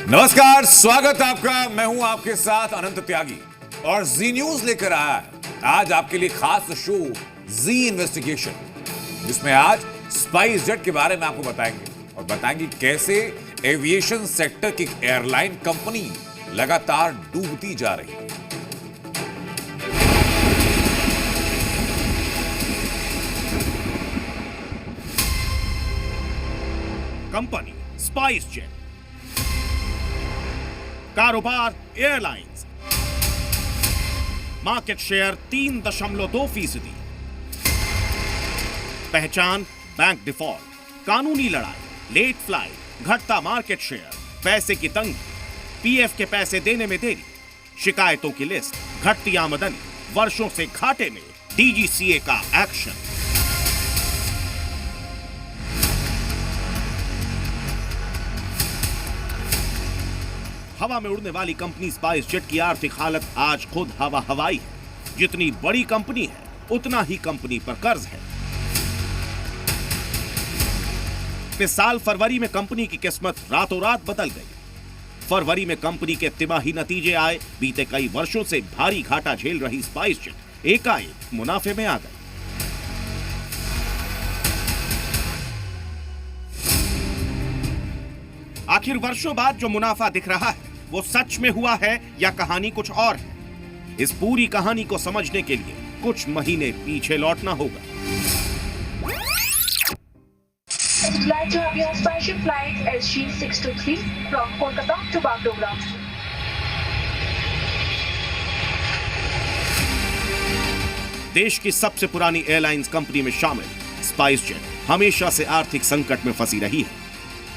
नमस्कार, स्वागत आपका। मैं हूं आपके साथ अनंत त्यागी और जी न्यूज लेकर आया है आज आपके लिए खास शो जी इन्वेस्टिगेशन, जिसमें आज स्पाइस जेट के बारे में आपको बताएंगे और बताएंगे कैसे एविएशन सेक्टर की एयरलाइन कंपनी लगातार डूबती जा रही है। कंपनी स्पाइस जेट, कारोबार एयरलाइंस, मार्केट शेयर 3.2%, पहचान बैंक डिफॉल्ट, कानूनी लड़ाई, लेट फ्लाइट, घटता मार्केट शेयर, पैसे की तंगी, पीएफ के पैसे देने में देरी, शिकायतों की लिस्ट, घटती आमदनी, वर्षों से घाटे में, डीजीसीए का एक्शन। हवा में उड़ने वाली कंपनी स्पाइस जेट की आर्थिक हालत आज खुद हवाई है। जितनी बड़ी कंपनी है उतना ही कंपनी पर कर्ज है। इस साल फरवरी में कंपनी की किस्मत रातों रात बदल गई। फरवरी में कंपनी के तिमाही नतीजे आए। बीते कई वर्षों से भारी घाटा झेल रही स्पाइस जेट एकाएक मुनाफे में आ गई। आखिर वर्षों बाद जो मुनाफा दिख रहा है वो सच में हुआ है या कहानी कुछ और है? इस पूरी कहानी को समझने के लिए कुछ महीने पीछे लौटना होगा। Glad to have you on SpiceJet flight SG623 from Kolkata to Bagdogra. देश की सबसे पुरानी एयरलाइंस कंपनी में शामिल स्पाइस जेट हमेशा से आर्थिक संकट में फंसी रही है।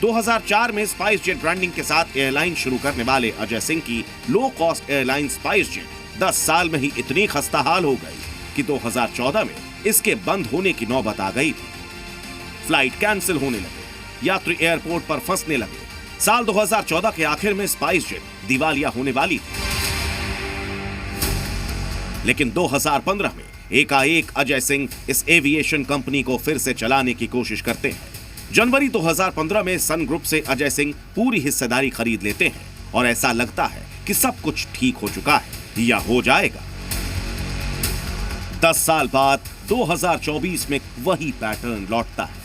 2004 में स्पाइस जेट ब्रांडिंग के साथ एयरलाइन शुरू करने वाले अजय सिंह की low cost airline spice jet 10 साल में ही इतनी खस्ता हाल हो गई कि 2014 में इसके बंद होने की नौबत आ गई थी। फ्लाइट कैंसिल होने लगे, यात्री एयरपोर्ट पर फंसने लगे। साल 2014 के आखिर में स्पाइस जेट दिवालिया होने वाली थी। लेकिन 2015 में एकाएक अजय सिंह इस एविएशन कंपनी को फिर से चलाने की कोशिश करते हैं। जनवरी 2015 में सन ग्रुप से अजय सिंह पूरी हिस्सेदारी खरीद लेते हैं और ऐसा लगता है कि सब कुछ ठीक हो चुका है या हो जाएगा। 10 साल बाद 2024 में वही पैटर्न लौटता है।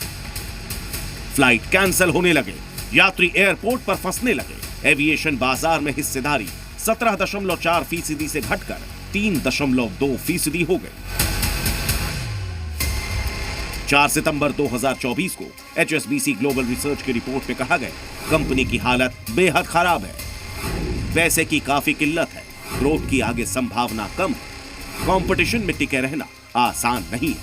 फ्लाइट कैंसिल होने लगे, यात्री एयरपोर्ट पर फंसने लगे, एविएशन बाजार में हिस्सेदारी 17.4% से घटकर 3.2% हो गई। 4 सितंबर 2024 को HSBC ग्लोबल रिसर्च की रिपोर्ट में कहा गया कंपनी की हालत बेहद खराब है। पैसे की काफी किल्लत है, ग्रोथ की आगे संभावना कम है, कंपटीशन में टिके रहना आसान नहीं है।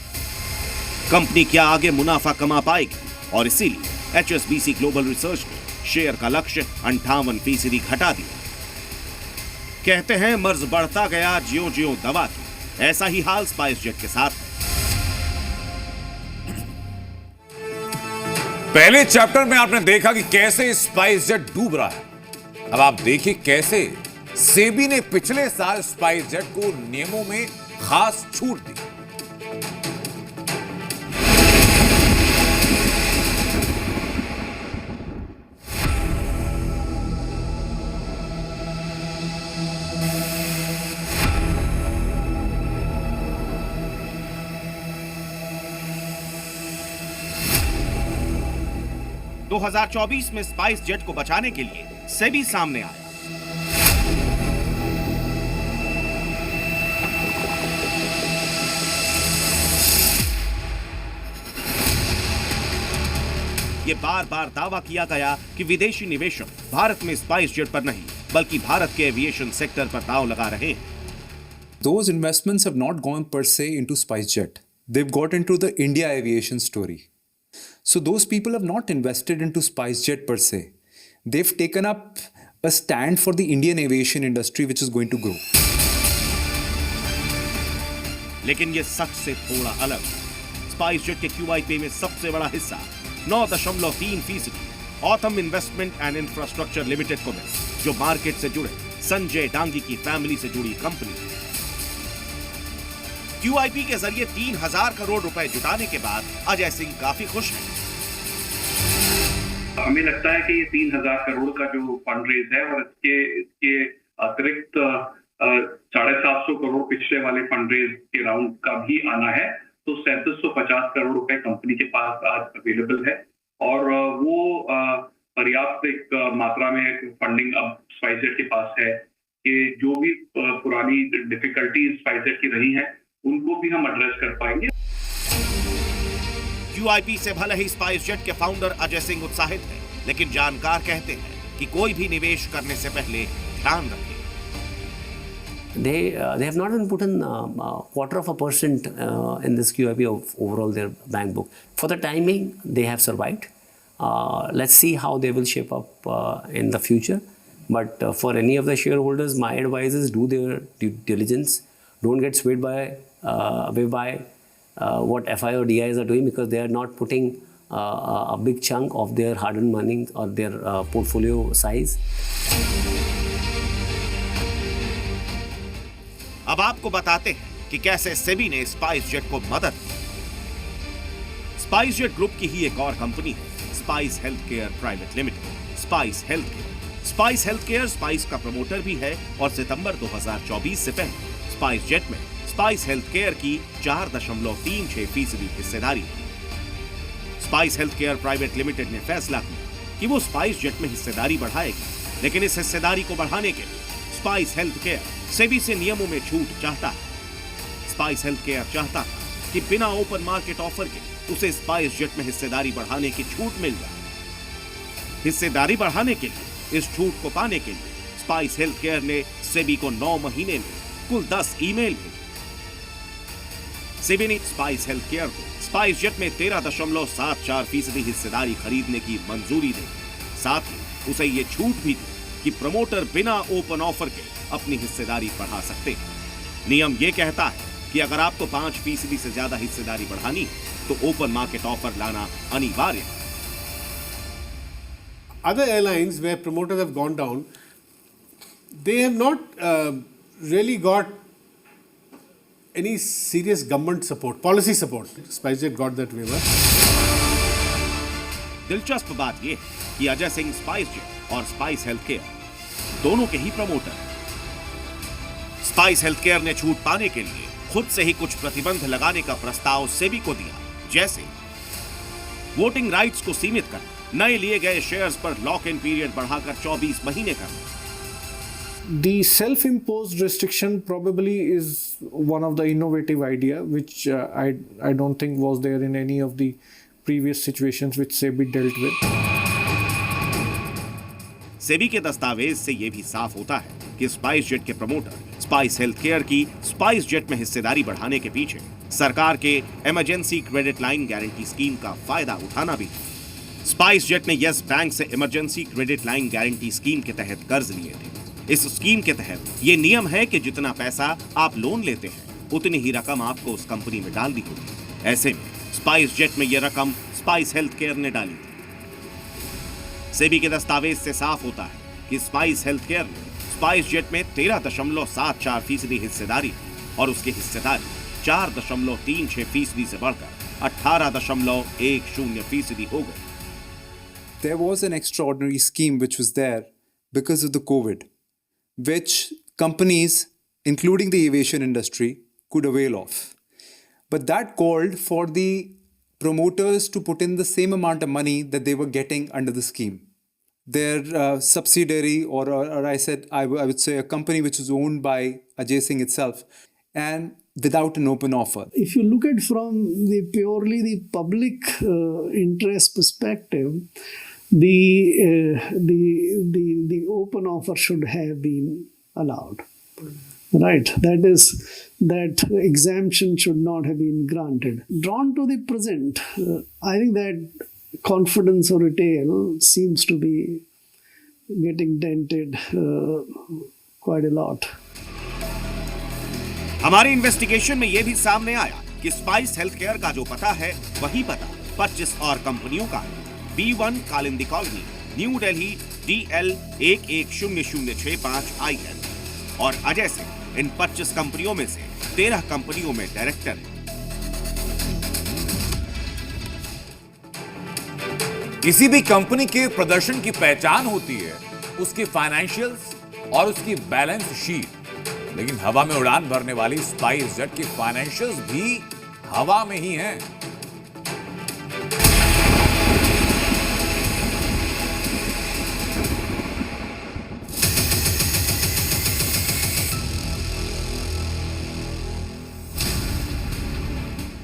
कंपनी क्या आगे मुनाफा कमा पाएगी और इसीलिए HSBC ग्लोबल रिसर्च ने शेयर का लक्ष्य 58% घटा दिया। कहते हैं मर्ज बढ़ता गया ज्यों ज्यों दवा की। ऐसा ही हाल स्पाइस जेट के साथ है। पहले चैप्टर में आपने देखा कि कैसे स्पाइस जेट डूब रहा है। अब आप देखिए कैसे सेबी ने पिछले साल स्पाइस जेट को नियमों में खास छूट दी। दो 2024 में स्पाइस जेट को बचाने के लिए सेबी सामने आया। ये बार बार दावा किया गया कि विदेशी निवेशक भारत में स्पाइस जेट पर नहीं बल्कि भारत के एविएशन सेक्टर पर दांव लगा रहे हैं। Those investments have not gone per se into SpiceJet. They've got into the India aviation story. So those people have not invested into SpiceJet per se. They've taken up a stand for the Indian aviation industry which is going to grow. लेकिन ये सच से थोड़ा अलग। Spice jet के QIP में सबसे बड़ा हिस्सा 9.3% Autham investment and infrastructure limited को मिला, जो मार्केट से जुड़े संजय डांगी की फैमिली से जुड़ी कंपनी। QIP के जरिए 3000 करोड़ रुपए जुटाने के बाद अजय सिंह काफी खुश हैं। हमें लगता है कि ये 3,000 करोड़ का जो फंड रेज है और इसके अतिरिक्त 750 करोड़ पिछले वाले फंड रेज के राउंड का भी आना है, तो 3750 करोड़ रुपए कंपनी के पास आज अवेलेबल है और वो पर्याप्त एक मात्रा में फंडिंग अब स्पाइसजेट के पास है कि जो भी पुरानी डिफिकल्टीज स्पाइसजेट की रही हैं उनको भी हम एड्रेस कर पाएंगे। QIP से भले ही स्पाइसजेट के फाउंडर अजय सिंह उत्साहित हैं, लेकिन जानकार कहते हैं कि कोई भी निवेश करने से पहले ध्यान रखें। They have not even put in quarter of a percent in this QIP of overall their bank book. For the time being, they have survived. Let's see how they will shape up in the future. But for any of the shareholders, my advice is do their due diligence. Don't get swayed away by what FI or DIs are doing, because they are not putting a big chunk of their hard-earned money or their portfolio size. अब आपको बताते हैं कि कैसे सेबी ने SpiceJet को मदद की। स्पाइसजेट ग्रुप की ही एक और कंपनी है, spice healthcare private limited. Spice healthcare spice का प्रमोटर भी है और सितंबर 2024 से पहले स्पाइसजेट में स्पाइस हेल्थकेयर की 4.36% हिस्सेदारी है। स्पाइस हेल्थकेयर प्राइवेट लिमिटेड ने फैसला किया कि वो स्पाइसजेट में हिस्सेदारी बढ़ाएगी, लेकिन इस हिस्सेदारी को बढ़ाने के लिए स्पाइस हेल्थकेयर सेबी से नियमों में छूट चाहता है। स्पाइस हेल्थकेयर चाहता था कि बिना ओपन मार्केट ऑफर के उसे स्पाइसजेट में हिस्सेदारी बढ़ाने की छूट मिल जाए। हिस्सेदारी बढ़ाने के लिए इस छूट को पाने के लिए स्पाइस हेल्थकेयर ने सेबी को 9 महीने में कुल 10 ईमेल भेजे। सेबी ने स्पाइस हेल्थकेयर को स्पाइसजेट में 13.74% हिस्सेदारी खरीदने की मंजूरी दी। साथ ही उसे ये छूट भी दी कि प्रमोटर बिना ओपन ऑफर के अपनी हिस्सेदारी बढ़ा सकते हैं। नियम ये कहता है कि अगर आपको 5% से ज्यादा हिस्सेदारी बढ़ानी है तो ओपन मार्केट ऑफर लाना अनिवार्य है। Other airlines where promoters have gone down, they have not really got any serious government support, policy support. SpiceJet got that waiver. दिलचस्प बात यह है कि अजय सिंह स्पाइसजेट और स्पाइस हेल्थकेयर दोनों के ही प्रमोटर हैं। स्पाइस हेल्थकेयर ने छूट पाने के लिए खुद से ही कुछ प्रतिबंध लगाने का प्रस्ताव सेबी को दिया, जैसे वोटिंग राइट्स को सीमित करना, नए लिए गए शेयर्स पर लॉक इन पीरियड बढ़ाकर 24 महीने करना। The self-imposed restriction probably is one of the innovative idea which I don't think was there in any of the previous situations which SEBI dealt with. SEBI के दस्तावेज से यह भी साफ होता है कि स्पाइसजेट के प्रमोटर स्पाइस हेल्थकेयर की स्पाइसजेट में हिस्सेदारी बढ़ाने के पीछे सरकार के emergency credit line guarantee scheme का फायदा उठाना भी है। स्पाइसजेट ने यस बैंक से emergency credit line guarantee scheme के तहत कर्ज लिए थे। इस स्कीम के तहत ये नियम है कि जितना पैसा आप लोन लेते हैं उतनी ही रकम आपको उस कंपनी में डालनी होगी। ऐसे में स्पाइसजेट में यह रकम स्पाइस हेल्थकेयर ने डाली थी। सेबी के दस्तावेज से साफ होता है कि स्पाइस हेल्थकेयर ने स्पाइसजेट में 13.74% हिस्सेदारी और उसकी हिस्सेदारी 4.36% से बढ़कर 18.10% हो गई। There was an extraordinary scheme which was there because of the COVID, which companies, including the aviation industry, could avail of. But that called for the promoters to put in the same amount of money that they were getting under the scheme. Their subsidiary, or I would say a company which is owned by Ajay Singh itself, and without an open offer. If you look at from the purely the public interest perspective, the open offer should have been allowed. Right, that exemption should not have been granted. Drawn to the present, I think that confidence of retail seems to be getting dented quite a lot. हमारे investigation में यह भी सामने आया कि spice healthcare का जो पता है वही पता 25 और कंपनियों का है। B1 Kalindi colony, new Delhi DL 110065 IN। और अजय सिंह इन 25 कंपनियों में से 13 कंपनियों में डायरेक्टर है। किसी भी कंपनी के प्रदर्शन की पहचान होती है उसकी फाइनेंशियल्स और उसकी बैलेंस शीट, लेकिन हवा में उड़ान भरने वाली स्पाइस जेट की फाइनेंशियल्स भी हवा में ही हैं।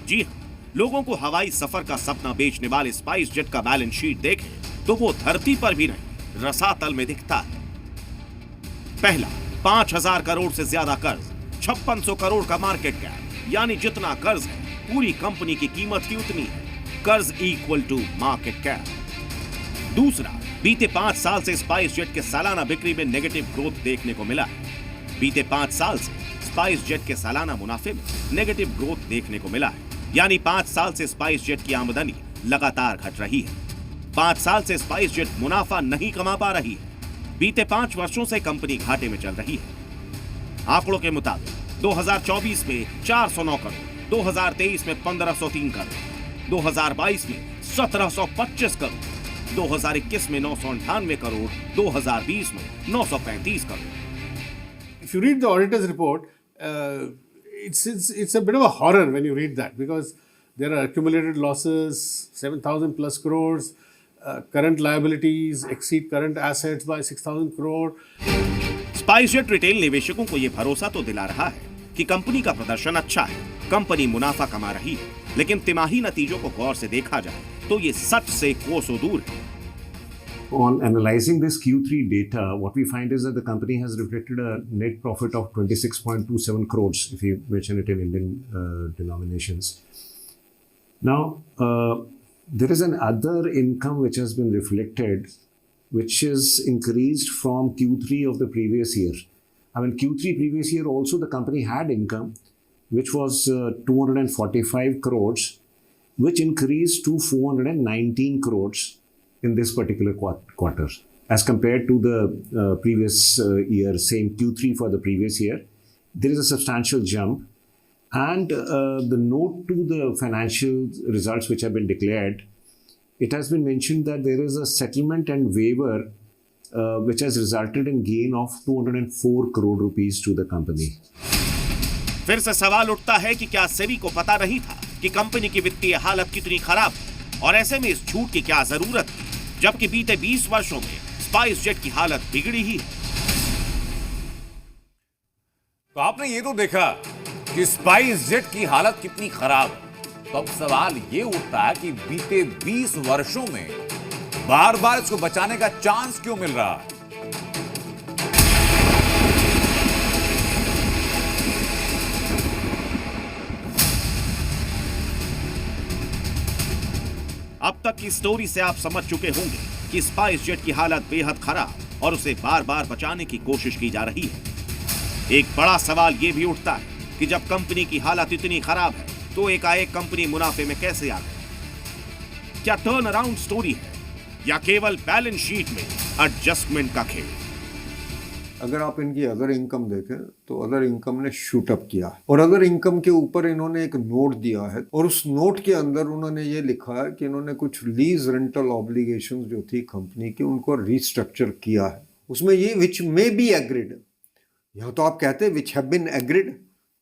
जी हाँ, लोगों को हवाई सफर का सपना बेचने वाले स्पाइस जेट का बैलेंस शीट देखें तो वो धरती पर भी नहीं रसातल में दिखता है। पहला, 5,000 करोड़ से ज्यादा कर्ज, 5600 करोड़ का मार्केट कैप, यानी जितना कर्ज है पूरी कंपनी की कीमत की उतनी है। कर्ज इक्वल टू मार्केट कैप। दूसरा, बीते 5 साल से स्पाइस जेट के सालाना बिक्री में नेगेटिव ग्रोथ देखने को मिला है। बीते 5 साल से स्पाइस जेट के सालाना मुनाफे में नेगेटिव ग्रोथ देखने को मिला है, यानी 5 साल से स्पाइस जेट की आमदनी लगातार घट रही है। 5 साल से स्पाइस जेट मुनाफा नहीं कमा पा रही है। बीते 5 वर्षों से कंपनी घाटे में चल रही है। आंकड़ों के मुताबिक 2024 में 409 करोड़, 2023 में 1503 करोड़, 2022 में 1725 करोड़, 2021 में 998 करोड़, 2020 में 935 crore. If you read the auditor's report, it's a bit of a horror when you read that, because there are accumulated losses, 7,000 plus crores, current liabilities exceed current assets by 6,000 crore. Spice jet retail निवेशकों को यह भरोसा तो दिला रहा है कि company का प्रदर्शन अच्छा है, कंपनी मुनाफा कमा रही है, लेकिन तिमाही नतीजों को गौर से देखा जाए तो ये सच से कोसों दूर है। On analyzing this Q3 data, what we find is that the company has reflected a net profit of 26.27 crores, if you mention it in Indian denominations. Now, there is an other income which has been reflected, which is increased from Q3 of the previous year. I mean, Q3 previous year also the company had income, which was 245 crores, which increased to 419 crores in this particular quarter as compared to the previous year, same Q3 for the previous year. There is a substantial jump, and the note to the financial results which have been declared, it has been mentioned that there is a settlement and waiver which has resulted in gain of 204 crore rupees to the company. फिर से सवाल उठता है कि क्या सेबी को पता नहीं था कि कंपनी की वित्तीय हालत कितनी खराब है, और ऐसे में इस छूट की क्या जरूरत है, जबकि बीते 20 वर्षों में स्पाइस जेट की हालत बिगड़ी ही है। तो आपने ये तो देखा कि स्पाइस जेट की हालत कितनी खराब है, तो अब सवाल ये उठता है कि बीते 20 वर्षों में बार बार इसको बचाने का चांस क्यों मिल रहा है। अब तक की स्टोरी से आप समझ चुके होंगे कि स्पाइस जेट की हालत बेहद खराब और उसे बार बार बचाने की कोशिश की जा रही है। एक बड़ा सवाल यह भी उठता है कि जब कंपनी की हालत इतनी खराब है तो एकाएक कंपनी मुनाफे में कैसे आ गई? क्या टर्न अराउंड स्टोरी है या केवल बैलेंस शीट में एडजस्टमेंट का खेल? अगर आप इनकी अदर इनकम देखें तो अदर इनकम ने शूट अप किया है, और अदर इनकम के ऊपर इन्होंने एक नोट दिया है, और उस नोट के अंदर उन्होंने ये लिखा है कि इन्होंने कुछ लीज रेंटल ऑब्लिगेशंस जो थी कंपनी की उनको रिस्ट्रक्चर किया है। उसमें ये विच मे बी एग्रीड, यहाँ तो आप कहते हैं विच हैव बीन एग्रीड,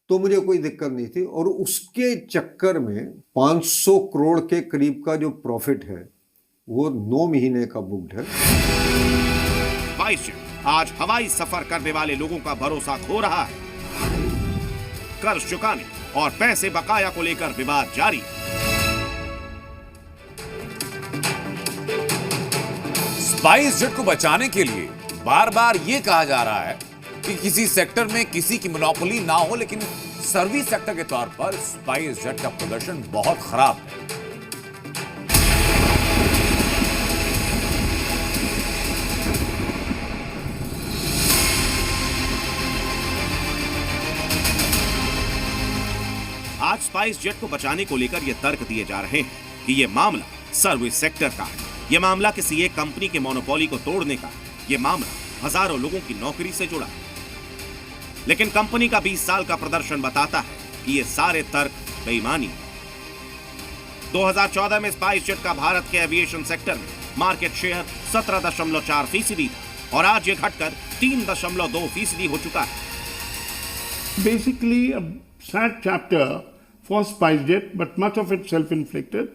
तो मुझे कोई दिक्कत नहीं थी, और उसके चक्कर में 500 करोड़ के करीब का जो प्रॉफिट है वो 9 महीने का बुक्ड है। आज हवाई सफर करने वाले लोगों का भरोसा खो रहा है। कर्ज चुकाने और पैसे बकाया को लेकर विवाद जारी। स्पाइस जेट को बचाने के लिए बार बार यह कहा जा रहा है कि किसी सेक्टर में किसी की मोनोपोली ना हो, लेकिन सर्विस सेक्टर के तौर पर स्पाइस जेट का प्रदर्शन बहुत खराब है। आज स्पाइस जेट को बचाने को लेकर यह तर्क दिए जा रहे हैं कि यह मामला सर्विस सेक्टर का है, यह मामला किसी एक कंपनी के मोनोपोली को तोड़ने का, यह मामला हजारों लोगों की नौकरी से जुड़ा है। लेकिन कंपनी का 20 साल का प्रदर्शन बताता है कि ये सारे तर्क बेईमानी है। 2014 में स्पाइस जेट का भारत के एविएशन सेक्टर में मार्केट शेयर 17.4% था और आज ये घटकर 3.2% हो चुका है। Basically a sad chapter for SpiceJet, but much of it self-inflicted.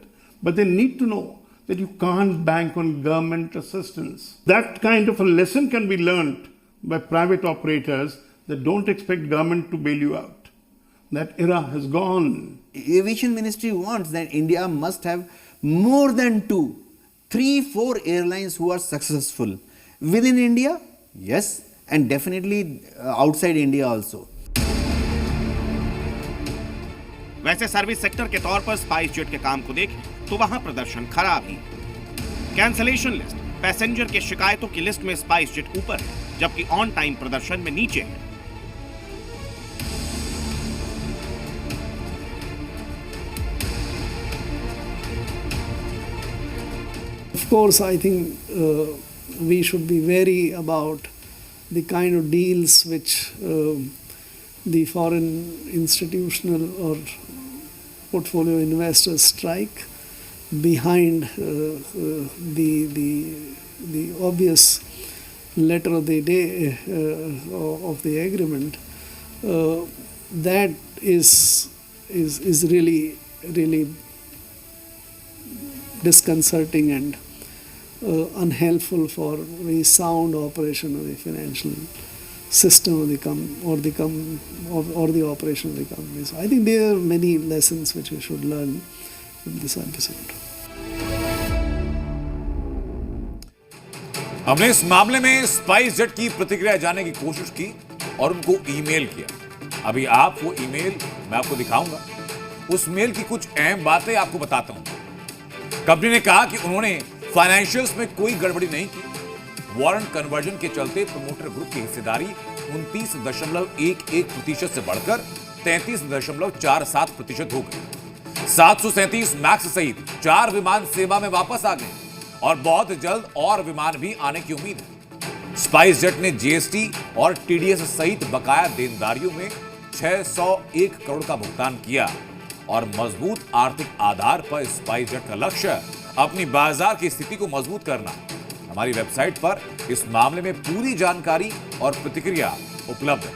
But they need to know that you can't bank on government assistance. That kind of a lesson can be learned by private operators that don't expect government to bail you out. That era has gone. Aviation Ministry wants that India must have more than 2, 3, 4 airlines who are successful. Within India, yes, and definitely outside India also. वैसे service sector के तौर पर spice jet के काम को देखें तो वहां प्रदर्शन खराब ही। कैंसलेशन लिस्ट, पैसेंजर की शिकायतों की लिस्ट में स्पाइस जेट ऊपर है, जबकि ऑन टाइम प्रदर्शन में नीचे है। Of course, I think we should be wary about the kind of deals which the foreign institutional or portfolio investors strike behind the obvious letter of the day of the agreement. That is really disconcerting and unhelpful for the sound operation of the financial system of the operation of the company. So I think there are many lessons which we should learn from this episode. हमने इस मामले में spice jet की प्रतिक्रिया जानने की कोशिश की और उनको ईमेल किया। अभी आप वो ईमेल मैं आपको दिखाऊंगा। उस मेल की कुछ अहम बातें आपको बताता हूं। कंपनी ने कहा कि उन्होंने फाइनेंशियल्स में कोई गड़बड़ी नहीं की। वारंट कन्वर्जन के चलते प्रमोटर ग्रुप की हिस्सेदारी 29.11% से बढ़कर 33.47% हो गई। 737 मैक्स सहित 4 विमान सेवा में वापस आ गए और बहुत जल्द और विमान भी आने की उम्मीद है। स्पाइस जेट ने जीएसटी और टीडीएस सहित बकाया देनदारियों में 601 करोड़ का भुगतान किया और मजबूत आर्थिक आधार पर स्पाइस जेट का लक्ष्य अपनी बाजार की स्थिति को मजबूत करना। हमारी वेबसाइट पर इस मामले में पूरी जानकारी और प्रतिक्रिया उपलब्ध है।